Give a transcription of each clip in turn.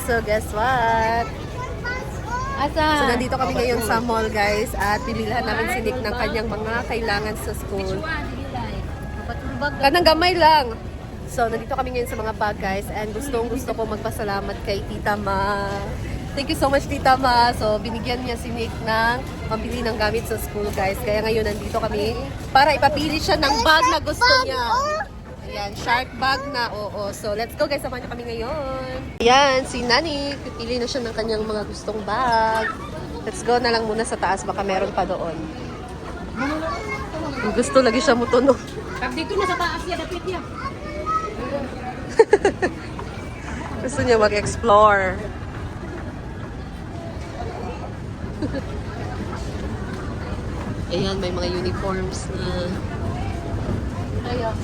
So guess what? Asa? So nandito kami ngayon sa mall guys at pilihan namin si Nick ng kanyang mga kailangan sa school. Kanang gamay lang. So nandito kami ngayon sa mga bag guys and gusto ko magpasalamat kay Tita Ma. Thank you so much Tita Ma. So binigyan niya si Nick ng pambili ng gamit sa school guys. Kaya ngayon nandito kami para ipapili siya ng bag na gusto niya. Ayan, shark bag na, oo. So, let's go guys, samahan niyo kami ngayon. Ayan, si Nani, pipili na siya ng kanyang mga gustong bag. Let's go na lang muna sa taas, baka meron pa doon. Gusto lagi siya mutunog. Pag dito na sa taas niya, dapit niya. Gusto niya mag-explore. Ayan, may mga uniforms na. Ayan.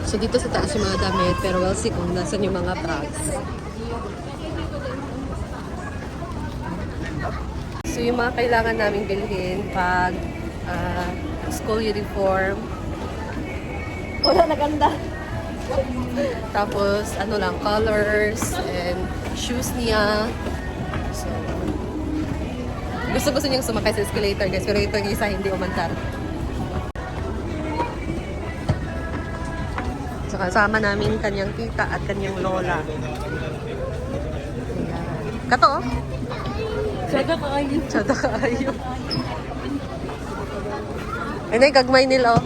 So dito sa taas yung mga damit, pero we'll see kung nasan yung mga bags. So yung mga kailangan namin bilhin, pag school uniform. Wala na ganda. Tapos ano lang, colors and shoes niya. So gusto niyang sumakay sa escalator guys, pero ito yung isa hindi umandar. So, kasama namin kanyang tita at kanyang lola. Ayan. Kato, oh. Sada ka kayo. Tsada kaayo. Ay, gagmay nila, oh.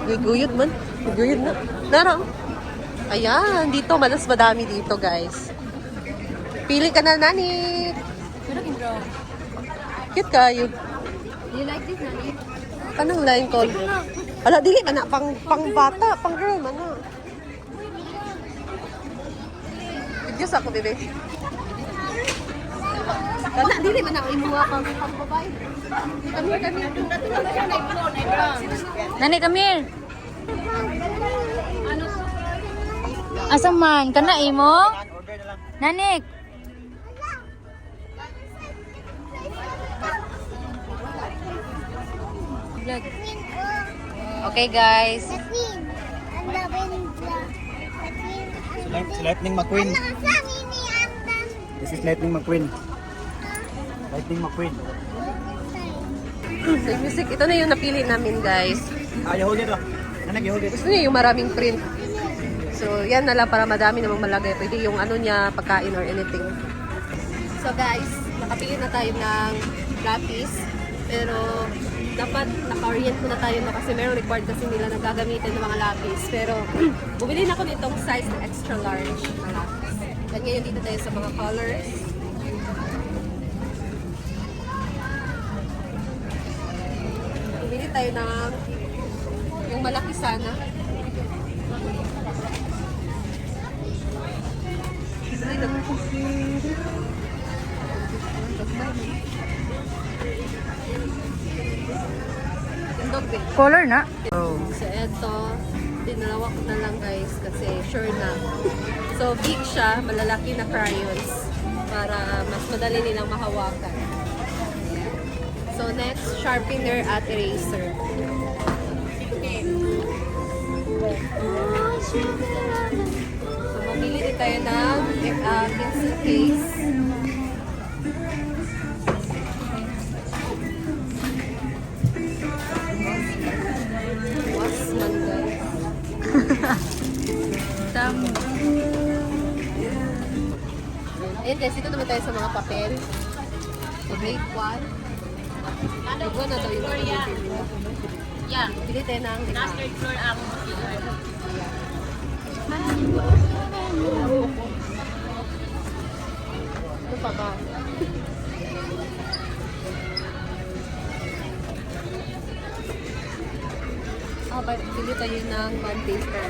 Giguyod man. Giguyod na. Naro. Ayan, dito. Malas madami dito, guys. Pili ka na, Nani. Cute kayo. Do you like this, Nani? Anong line call? Ala, dili man na. Pang bata. Pang girl man na. Videos ako, bebe. Kana, dili man na. Imuha pang babae. Kami. Nani, come here. Asa man? Kana imo? Nanik. Okay, guys. Si Lightning McQueen. This is Lightning McQueen. Lightning McQueen. So, music. Ito na yung napili namin, guys. You hold it oh. Nanak, you hold it. Gusto niya yung maraming print. So, yan na lang para madami namang malagay. Pwede yung ano niya, pagkain or anything. So, guys, nakapili na tayo ng lapis. Pero, dapat naka-orient muna tayo no, kasi meron required kasi nila na gagamitin ng mga lapis. Pero, bumili na ako nitong size na extra large na lapis. Then ngayon dito tayo sa mga colors. Bumili tayo ng yung malaki sana. Color na. So eto, dinalawa ko na lang guys kasi sure na. So big siya, malalaki na crayons para mas madali nilang mahawakan. So next, sharpener at eraser. So mamili din tayo ng pencil case. Tama. Ayan guys, dito naman tayo sa mga papel. So grade 1. Grade 1 na daw yung Yeah. pili tayo ng lima. Third floor ang Ano pa ba? Pili tayo ng bond paper.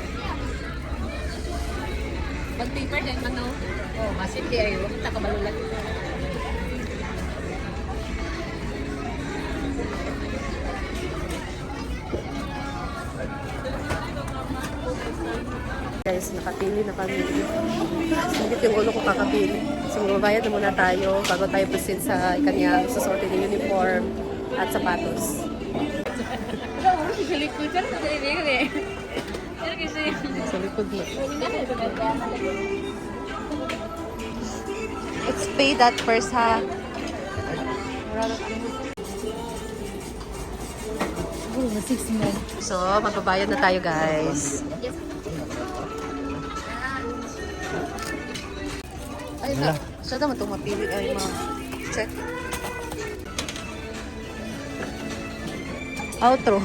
Bond paper din, ano? Oh, masin di ayo. Kita kabalulat. Guys, nakapili na kami. Singit yung ulo ko kakapili. So, magbabayad na muna tayo bago tayo proceed sa kanyang susorted ng uniform at sapatos. Galit ko. Pero kasi. Sa likod na. Let's pay that first, ha? Siguro na 6 man. So, magbabayad na tayo, guys. Ay, na. Siya naman itong mapili. Ay, check. Outro.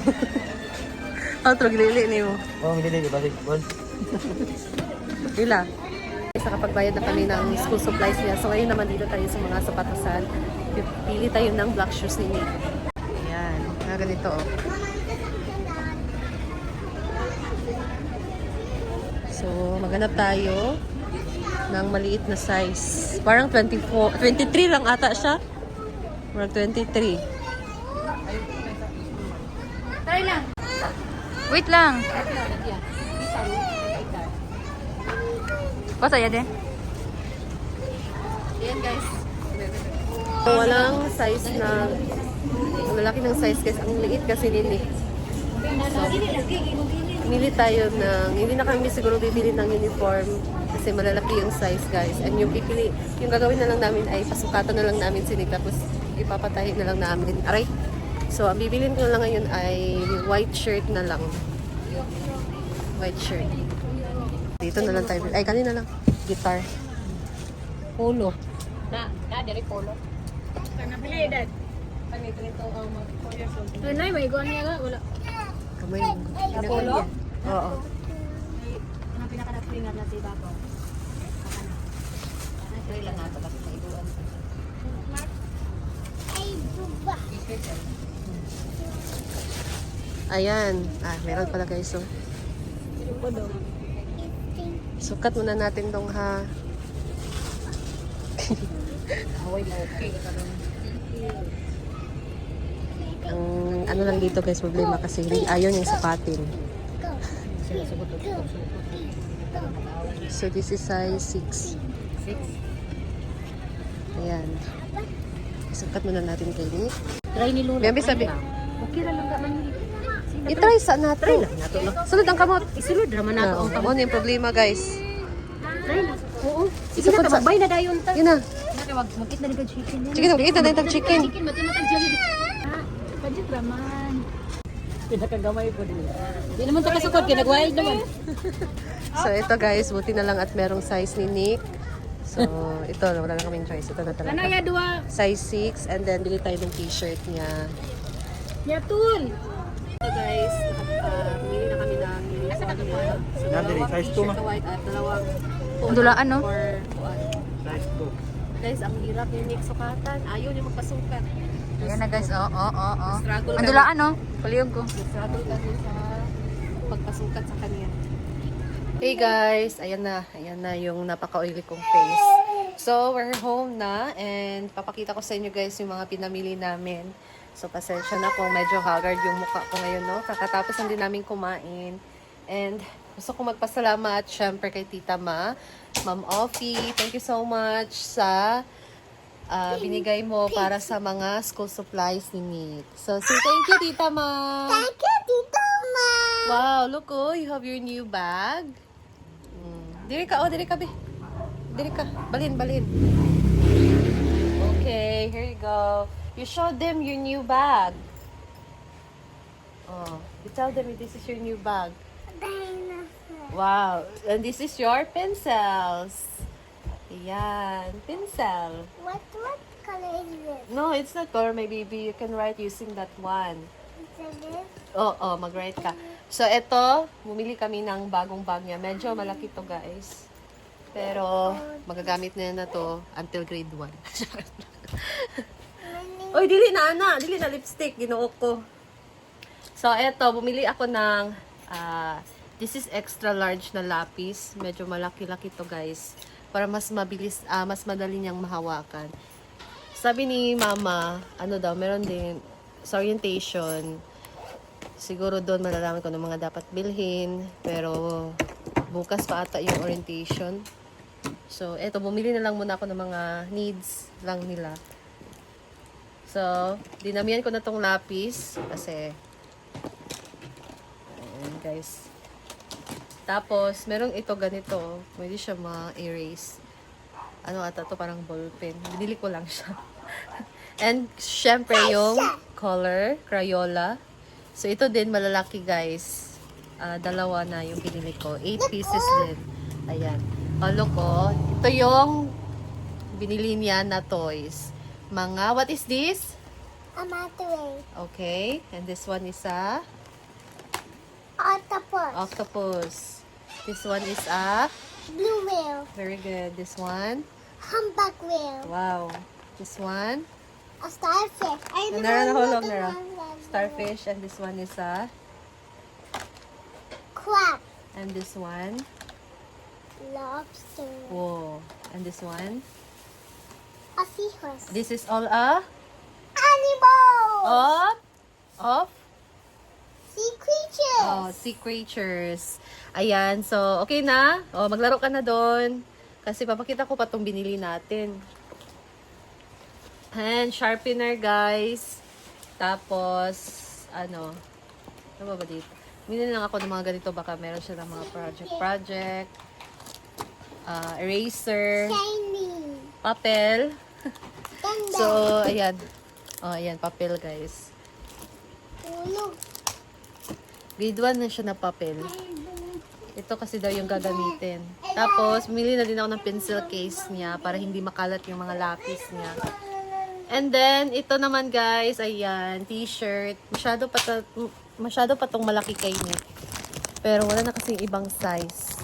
Outro, gilili niyo. Oh, hindi ba? Bon. Ila. Sa kapagbayad na kami ng school supplies niya. So, ngayon naman dito tayo sa mga sapatusan. Pili tayo ng black shoes ni Nick. Ayan. Na ganito, oh. So, maghanap tayo ng maliit na size. Parang 24, 23 lang ata siya. Parang 23. Try lang. Wait lang. Basta yan din. Ayan, guys. Walang size na malaki ng size guys. Ang liit kasi nini. So, mili tayo ng, hindi na kami siguro bibili ng uniform kasi malalaki yung size guys. And yung pipili, yung gagawin na lang namin ay pasukatan na lang namin sinig tapos ipapatahi na lang namin. Aray. So, ang bibilin ko lang ngayon ay white shirt na lang. White shirt. Dito na lang tayo. Ay, kanina lang. Guitar. Polo. Dari polo. Kana pili dad. Kani dito ang mga 4 years old. Nay, may iguan niya nga wala. Kamay. Polo? Oo. Ang pinaka-napingat na si Bako. Try lang nato kasi sa iguan. Ayan. Ah, meron pala guys. So, sukat muna natin dong ha. Away mo okay ka karon. Ang ano lang dito guys, problema kasi ayaw niyang sukatin. So this is size 6. 6. Ayan. Sukat muna natin kay Nick. Try ni Lola. Maybe sabi, Okay ra lang gaman ni. i-try sa nato. Nato lang. Sunod ang kamot. Isulod ra man nato ang No, ano yung problema guys? Try lang. Oo. Sige Isukot na sa- magbay na dayon ta. Yun na. Magkit na nagka chicken yan. Chicken, kita na itong chicken. Chicken mati jelly. Budget raman. Pinakagamay po din. Di naman ta kasukod kay nagwild naman. So ito guys, buti na lang at merong size ni Nick. So ito, wala na kaming choice. Ito na Ano talaga. ya dua? Size 6 and then bili tayo ng t-shirt niya. Ya tul. So guys, bumili na kami ng uniform niya. So Nandun eh, size 2 t-shirt ma. na white at dalawang Dulaan, no? for Size 2. guys, ang hirap ni Nick sukatan. Ayaw niya magpasukat. Ayan na guys, oo. Struggle Ang kami. dulaan no? Paliyog ko. Struggle kami sa pagpasukat sa kanya. Hey guys, ayan na yung napaka-oily kong face. So, we're home na and papakita ko sa inyo guys yung mga pinamili namin. So, pasensya na kung medyo haggard yung mukha ko ngayon, no? Kakatapos lang din namin kumain. And gusto ko magpasalamat syempre kay Tita Ma, Ma'am Offie. Thank you so much sa binigay mo para sa mga school supplies ni Nick. So, say thank you, Tita Ma. Thank you, Tito Ma. Wow, look oh, you have your new bag. Diri ka, diri ka, be. Diri ka, balhin. Okay, here you go. You show them your new bag. Oh, you tell them this is your new bag. Dinosaur. Wow, and this is your pencils. Ayan, pencil. What color is this? No, it's not color, my baby. You can write using that one. Is it this? Oo, mag-write ka. So, ito, bumili kami ng bagong bag niya. Medyo malaki to, guys. Pero, magagamit na to until grade 1. Oy, dili na, ana. Dili na lipstick. Ginuok ko. So, ito, bumili ako ng, this is extra large na lapis. Medyo malaki-laki to, guys. Para mas mabilis, mas madali niyang mahawakan. Sabi ni Mama, ano daw, meron din sa orientation. Siguro doon malalaman ko ng mga dapat bilhin. Pero bukas pa ata yung orientation. So, eto, bumili na lang muna ako ng mga needs lang nila. So, dinamihan ko na tong lapis. Kasi, ayan guys. Tapos, merong ito ganito. Pwede siya ma-erase. Ano ata to, parang ballpen. Binili ko lang siya. And, syempre, yung color, Crayola. So, ito din, malalaki, guys. Dalawa na yung binili ko. 8 pieces din. Ayan. Look ko. Ito yung binili niya na toys. What is this? A microwave. Okay. And this one is a Octopus. octopus. This one is a Blue whale. very good. This one. Humpback whale. Wow. This one. A starfish. I And hold on, Nara. Starfish. And this one is a. Crab. And this one. Lobster. Whoa. And this one. A seahorse. This is all a. Animal. Of. Sea creatures. Oh, sea creatures. Ayan. So, okay na. Oh, maglaro ka na doon. Kasi papakita ko pa itong binili natin. And sharpener, guys. Tapos, ano ba dito? Binili lang ako ng mga ganito. Baka meron siya ng mga project. Eraser. Shiny. Papel. Ganda. So, ayan. Oh, ayan. Papel, guys. Look. Grade 1 na siya na papel. Ito kasi daw yung gagamitin. Tapos, bumili na din ako ng pencil case niya para hindi makalat yung mga lapis niya. And then, ito naman guys, ayan, t-shirt. Masyado pa tong malaki kay Nick. Pero wala na kasing ibang size.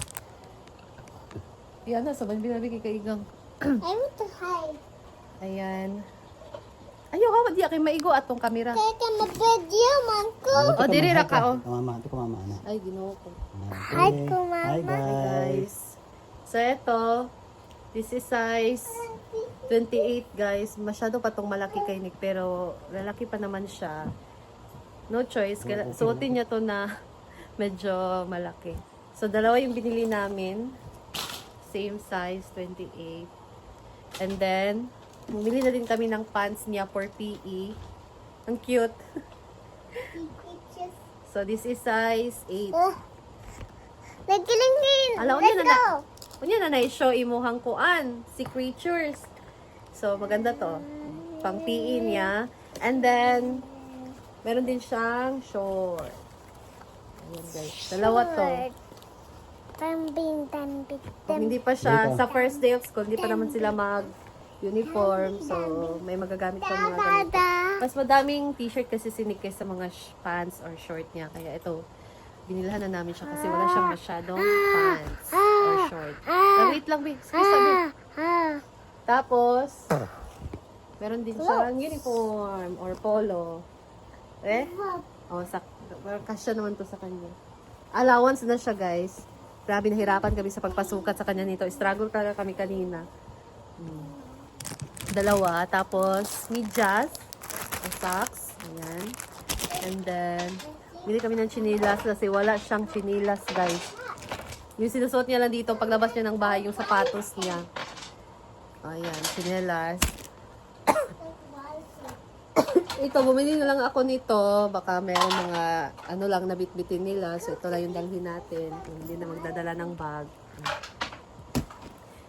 Ayan na, saban binabigay kay Igang. I want to hide. Ayan. Ayaw ka, di aking maigo atong kamera. Kaya ma-video, man ko. O, diri ra ka, o. Mama, ito ko mama. Ano? Ay, ginoo ko. Hi ko, Hi mama. guys. So, ito, this is size 28, guys. Masyado pa tong malaki kay Nick, pero lalaki pa naman siya. No choice. Suotin niya to na medyo malaki. So, dalawa yung binili namin. Same size, 28. And then, bumili na din kami ng pants niya for PE. Ang cute. Sea creatures. So, this is size 8. Nagkilingin. Alaw niya na na. Unya na na-show imuhang kuan, si creatures. So, maganda to. Pang PE niya. And then, meron din siyang short. Ayan guys. Dalawa to. Tambing. Kung hindi pa siya, sa first day of school, hindi pa naman sila mag-uniform. So, may magagamit pa mga ganito. Mas madaming t-shirt kasi sinik sa mga pants or short niya. Kaya ito, binilhan na namin siya kasi wala siyang masyadong pants or short. Wait lang, babe. Excuse me. Tapos, meron din siyang uniform or polo. Kasya naman to sa kanya. Allowance na siya, guys. Grabe, nahirapan kami sa pagpasukat sa kanya nito. Struggle talaga kami kanina. Dalawa. Tapos, medyas. Socks. Ayan. And then, bili kami ng chinilas kasi wala siyang chinilas, guys. Yung sinusuot niya lang dito, paglabas niya ng bahay, yung sapatos niya. Ayan, chinilas. Ito, bumili na lang ako nito. Baka meron mga, nabitbitin nila. So, ito lang yung dalhin natin. Kung hindi na magdadala ng bag.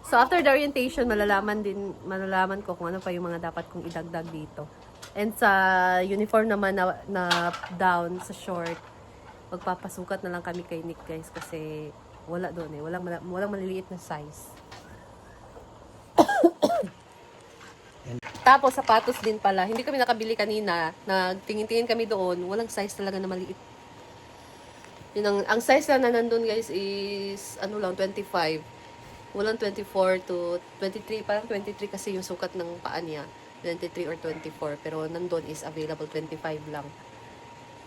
So, after the orientation, malalaman ko kung ano pa yung mga dapat kong idagdag dito. And sa uniform naman na down, sa short, magpapasukat na lang kami kay Nick, guys. Kasi wala doon eh. Walang maliliit na size. Tapos, sapatos din pala. Hindi kami nakabili kanina. Nagtingin-tingin kami doon. Walang size talaga na maliit. Yun ang size lang na nandun, guys, is, 25. Walang 24 to 23. Parang 23 kasi yung sukat ng paa niya. 23 or 24. Pero nandun is available 25 lang.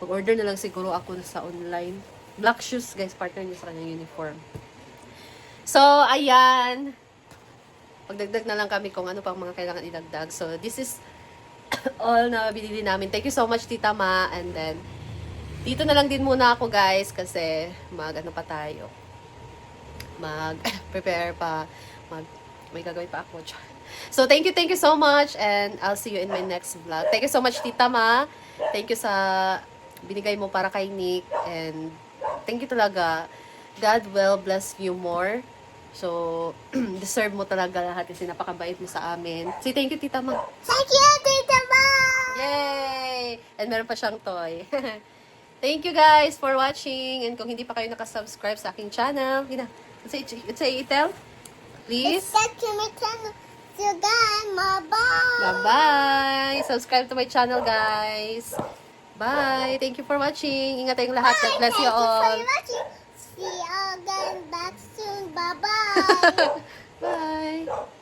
Mag-order na lang siguro ako sa online. Black shoes, guys. Partner niya sa kanyang uniform. So, ayan. Magdagdag na lang kami kung ano pang mga kailangan idagdag. So, this is all na binili namin. Thank you so much, Tita Ma. And then, dito na lang din muna ako, guys, kasi pa tayo. Mag-prepare pa. May gagawin pa ako. So, thank you so much. And I'll see you in my next vlog. Thank you so much, Tita Ma. Thank you sa binigay mo para kay Nick. And thank you talaga God will bless you more. So, deserve mo talaga lahat kasi napakabait mo sa amin. Say thank you, Tita Ma. Thank you, Tita Mom! Yay! And meron pa siyang toy. Thank you guys for watching. And kung hindi pa kayo nakasubscribe sa aking channel, say tell, please. Subscribe to my channel. So guys, bye-bye! Bye-bye! Subscribe to my channel, guys. Bye! Thank you for watching. Ingat tayong lahat. God bless you all. Thank you for watching. See you again back soon. Bye-bye! Bye!